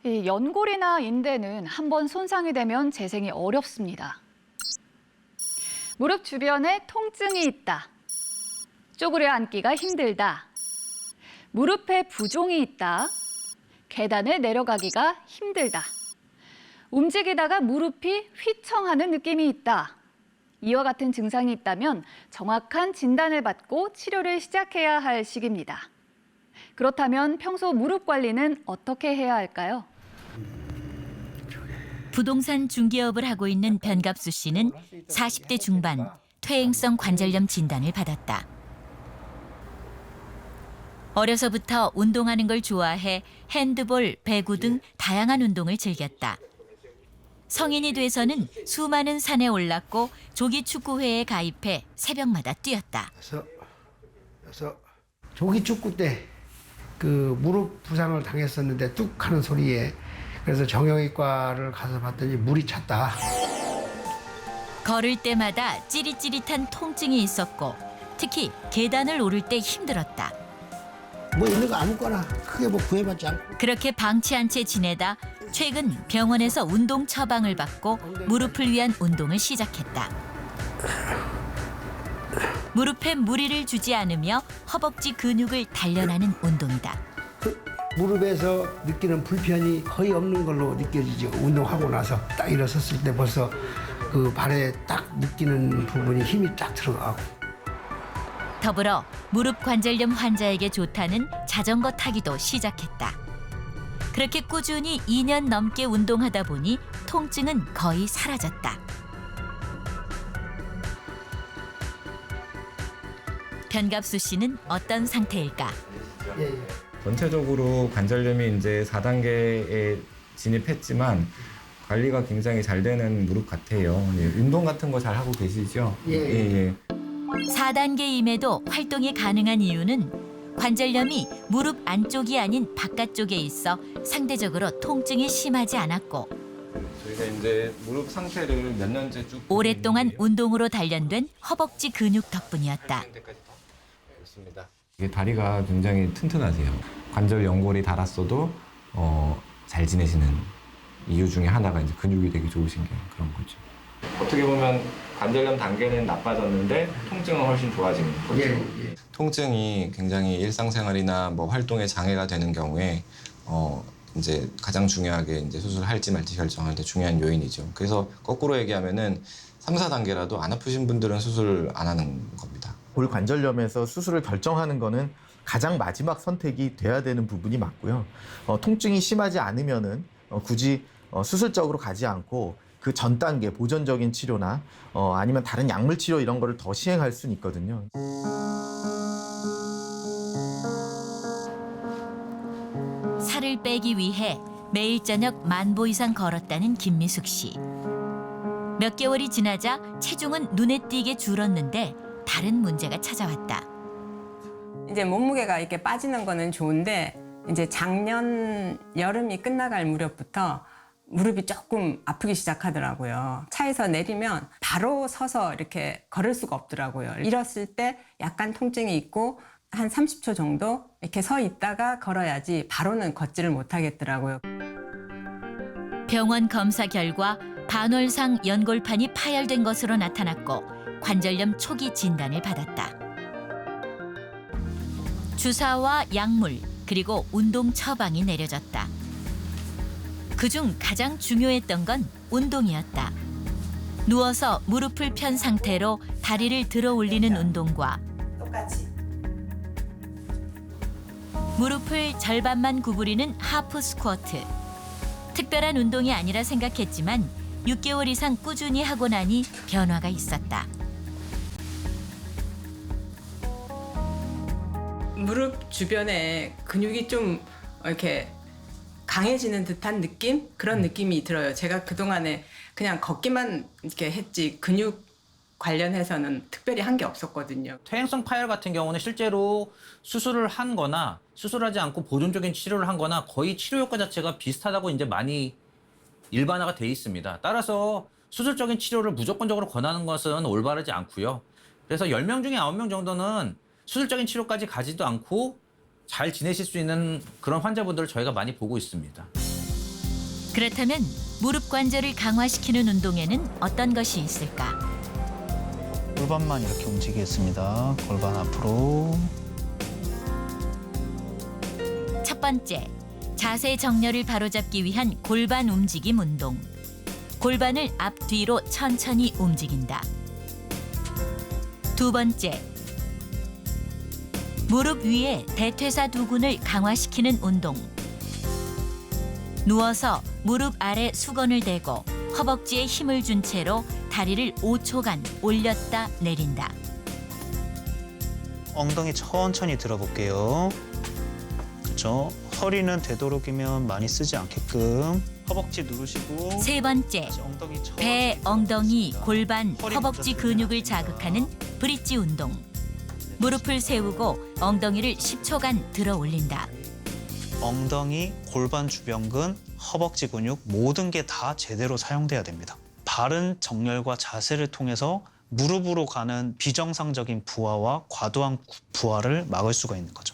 이 연골이나 인대는 한번 손상이 되면 재생이 어렵습니다. 무릎 주변에 통증이 있다. 쪼그려 앉기가 힘들다. 무릎에 부종이 있다. 계단을 내려가기가 힘들다. 움직이다가 무릎이 휘청하는 느낌이 있다. 이와 같은 증상이 있다면 정확한 진단을 받고 치료를 시작해야 할 시기입니다. 그렇다면 평소 무릎 관리는 어떻게 해야 할까요? 부동산 중개업을 하고 있는 변갑수 씨는 40대 중반 퇴행성 관절염 진단을 받았다. 어려서부터 운동하는 걸 좋아해 핸드볼, 배구 등 다양한 운동을 즐겼다. 성인이 돼서는 수많은 산에 올랐고 조기 축구회에 가입해 새벽마다 뛰었다. 그래서 조기 축구 때 그 무릎 부상을 당했었는데 뚝 하는 소리에 그래서 정형외과를 가서 봤더니 물이 찼다. 걸을 때마다 찌릿찌릿한 통증이 있었고 특히 계단을 오를 때 힘들었다. 뭐 있는 거 아무거나 크게 뭐 구애받지 않고. 그렇게 방치한 채 지내다 최근 병원에서 운동 처방을 받고 무릎을 위한 운동을 시작했다. 무릎에 무리를 주지 않으며 허벅지 근육을 단련하는 운동이다. 무릎에서 느끼는 불편이 거의 없는 걸로 느껴지죠. 운동하고 나서 딱 일어섰을 때 벌써 그 발에 딱 느끼는 부분이 힘이 딱 들어가고. 더불어 무릎 관절염 환자에게 좋다는 자전거 타기도 시작했다. 그렇게 꾸준히 2년 넘게 운동하다 보니 통증은 거의 사라졌다. 변갑수 씨는 어떤 상태일까? 예. 전체적으로 관절염이 이제 4단계에 진입했지만 관리가 굉장히 잘 되는 무릎 같아요. 예, 운동 같은 거 잘 하고 계시죠? 예. 4단계임에도 활동이 가능한 이유는 관절염이 무릎 안쪽이 아닌 바깥쪽에 있어 상대적으로 통증이 심하지 않았고 저희가 이제 무릎 상태를 몇 년째 쭉 오랫동안 운동으로 단련된 허벅지 근육 덕분이었다. 이게 다리가 굉장히 튼튼하세요. 관절 연골이 닳았어도 잘 지내시는 이유 중에 하나가 이제 근육이 되게 좋으신 게 그런 거죠. 어떻게 보면 관절염 단계는 나빠졌는데 통증은 훨씬 좋아진 거죠. 예. 통증이 굉장히 일상생활이나 뭐 활동에 장애가 되는 경우에 이제 가장 중요하게 이제 수술할지 말지 결정할 때 중요한 요인이죠. 그래서 거꾸로 얘기하면은 3, 4단계라도 안 아프신 분들은 수술 안 하는 겁니다. 골관절염에서 수술을 결정하는 거는 가장 마지막 선택이 돼야 되는 부분이 맞고요. 통증이 심하지 않으면은 굳이 수술적으로 가지 않고 그 전 단계 보존적인 치료나 아니면 다른 약물 치료 이런 거를 더 시행할 수는 있거든요. 살을 빼기 위해 매일 저녁 10,000보 이상 걸었다는 김미숙 씨. 몇 개월이 지나자 체중은 눈에 띄게 줄었는데 다른 문제가 찾아왔다. 이제 몸무게가 이렇게 빠지는 거는 좋은데 이제 작년 여름이 끝나갈 무렵부터 무릎이 조금 아프기 시작하더라고요. 차에서 내리면 바로 서서 이렇게 걸을 수가 없더라고요. 일었을 때 약간 통증이 있고 한 30초 정도 이렇게 서 있다가 걸어야지 바로는 걷지를 못하겠더라고요. 병원 검사 결과 반월상 연골판이 파열된 것으로 나타났고 관절염 초기 진단을 받았다. 주사와 약물 그리고 운동 처방이 내려졌다. 그중 가장 중요했던 건 운동이었다. 누워서 무릎을 편 상태로 다리를 들어 올리는 운동과 똑같이. 무릎을 절반만 구부리는 하프 스쿼트. 특별한 운동이 아니라 생각했지만 6개월 이상 꾸준히 하고 나니 변화가 있었다. 무릎 주변에 근육이 좀 이렇게 강해지는 듯한 느낌? 그런 느낌이 들어요. 제가 그동안에 그냥 걷기만 이렇게 했지 근육 관련해서는 특별히 한 게 없었거든요. 퇴행성 파열 같은 경우는 실제로 수술을 한 거나 수술하지 않고 보존적인 치료를 한 거나 거의 치료 효과 자체가 비슷하다고 이제 많이 일반화가 돼 있습니다. 따라서 수술적인 치료를 무조건적으로 권하는 것은 올바르지 않고요. 그래서 10명 중에 9명 정도는 수술적인 치료까지 가지도 않고 잘 지내실 수 있는 그런 환자분들을 저희가 많이 보고 있습니다. 그렇다면 무릎 관절을 강화시키는 운동에는 어떤 것이 있을까? 골반만 이렇게 움직이겠습니다. 골반 앞으로. 첫 번째, 자세 정렬을 바로잡기 위한 골반 움직임 운동. 골반을 앞뒤로 천천히 움직인다. 두 번째, 무릎 위에 대퇴사 두근을 강화시키는 운동. 누워서 무릎 아래 수건을 대고 허벅지에 힘을 준 채로 다리를 5초간 올렸다 내린다. 엉덩이 천천히 들어볼게요. 그렇죠. 허리는 되도록이면 많이 쓰지 않게끔 허벅지 누르시고. 세 번째, 다시 엉덩이 천천히 배, 엉덩이, 들어보겠습니다. 골반, 허리 허벅지 먼저 근육을 들어갑니다. 자극하는 브릿지 운동. 무릎을 세우고 엉덩이를 10초간 들어 올린다. 엉덩이, 골반 주변근, 허벅지 근육 모든 게 다 제대로 사용돼야 됩니다. 바른 정렬과 자세를 통해서 무릎으로 가는 비정상적인 부하와 과도한 부하를 막을 수가 있는 거죠.